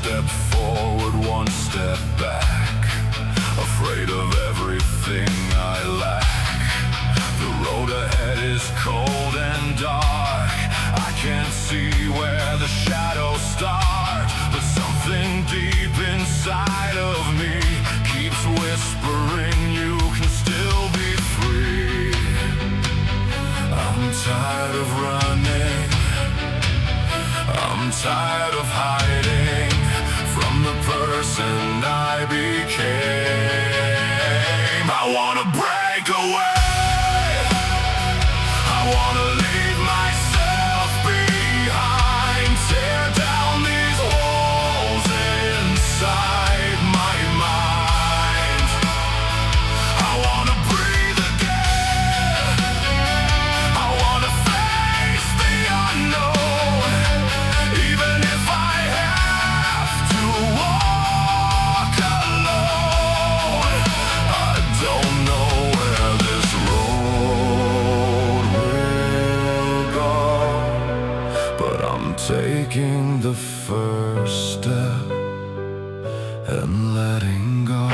step forward, one step back, afraid of everything I lack. The road ahead is cold and dark, I can't see where the shadows start, but something deep inside of me keeps whispering you can still be free. I'm tired of running, I'm tired of hiding from the person I became. I wanna break away, I wanna leave myself behind, tear down these walls inside my mind. I wanna breathe again, I wanna face the unknown, even if I have to walk alone. I don't know where this road will go, but I'm taking the first step and letting go.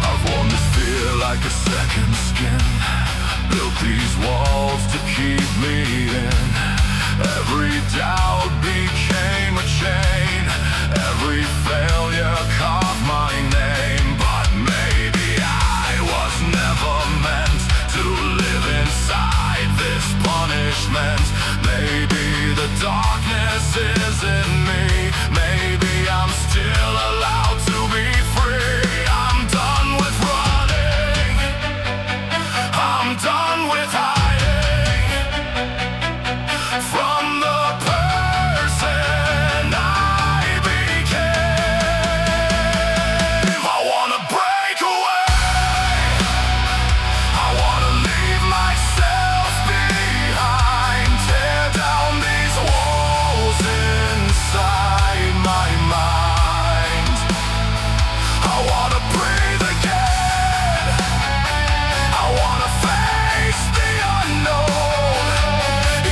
I've worn this fear like a second skin, built these walls to keep me in. Every doubt became a chain, every failure carved my name. But maybe I was never meant to live inside this punishment. Maybe the darkness is in me, maybe I'm still allowed to be free. I'm done with running, I'm done with hiding from the person I became. I wanna break away, I wanna leave myself behind, tear down these walls inside my mind. I wanna breathe again, I wanna face the unknown,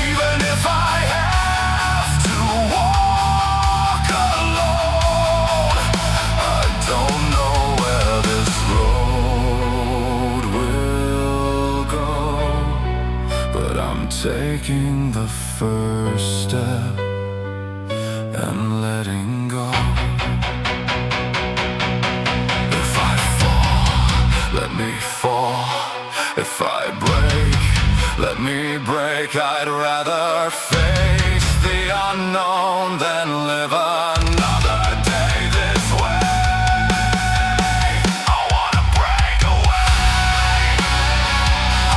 even if I have to walk alone. I don't know where this road will go, but I'm taking the first step and letting go. If I fall, let me fall. If I break, let me break. I'd rather face the unknown than live another day this way. I wanna break away,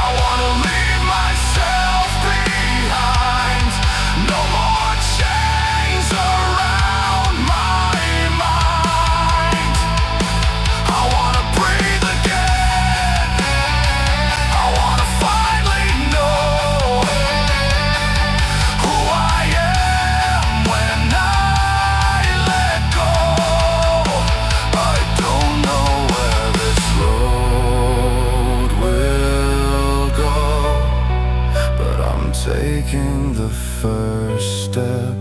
I wanna leave myself behind. No more chains around my mind. I wanna breathe again, I wanna finally know who I am when I let go. I don't know where this road will go, but I'm taking the first step